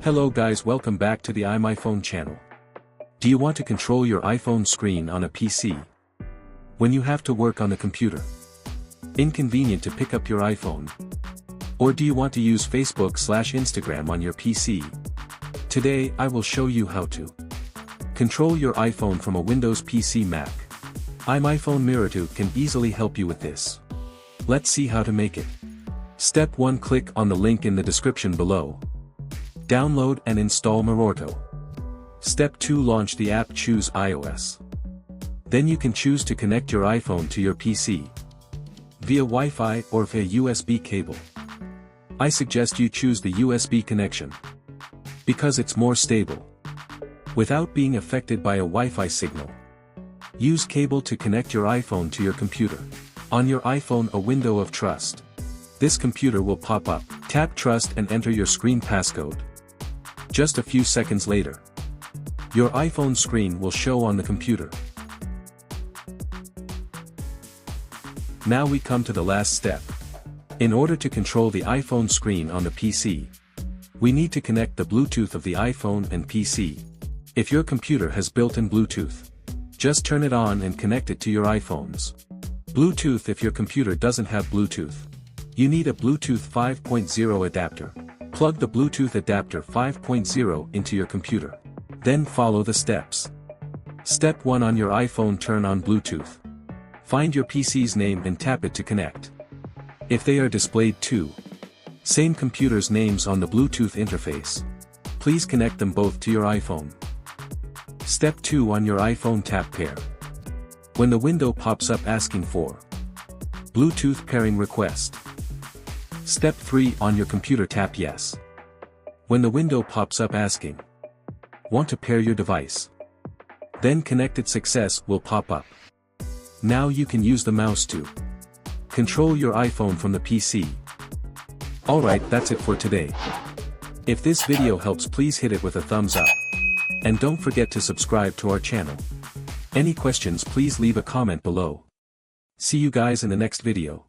Hello guys, welcome back to the iMyFone channel. Do you want to control your iPhone screen on a PC when you have to work on the computer? Inconvenient to pick up your iPhone? Or do you want to use Facebook/Instagram on your PC? Today I will show you how to control your iPhone from a Windows PC Mac. iMyFone-Your can easily help you with this. Let's see how to make it. Step 1, click on the link in the description below. Download and install iMyFone-Your. Step 2, launch the app, choose iOS. Then you can choose to connect your iPhone to your PC via Wi-Fi or via USB cable. I suggest you choose the USB connection because it's more stable without being affected by a Wi-Fi signal. Use cable to connect your iPhone to your computer. On your iPhone, a window of trust. This computer will pop up. Tap trust and enter your screen passcode. Just a few seconds later, your iPhone screen will show on the computer. Now we come to the last step. In order to control the iPhone screen on the PC, we need to connect the Bluetooth of the iPhone and PC. If your computer has built-in Bluetooth, just turn it on and connect it to your iPhones. Bluetooth. If your computer doesn't have Bluetooth, you need a Bluetooth 5.0 adapter. Plug the Bluetooth adapter 5.0 into your computer. Then follow the steps. Step 1, on your iPhone, turn on Bluetooth. Find your PC's name and tap it to connect. If they are displayed too, same computer's names on the Bluetooth interface, please connect them both to your iPhone. Step 2, on your iPhone, tap pair. When the window pops up asking for Bluetooth pairing request. Step 3, on your computer, tap yes. When the window pops up asking want to pair your device, then connected success will pop up. Now you can use the mouse to control your iPhone from the PC. Alright, that's it for today. If this video helps, please hit it with a thumbs up. And don't forget to subscribe to our channel. Any questions, please leave a comment below. See you guys in the next video.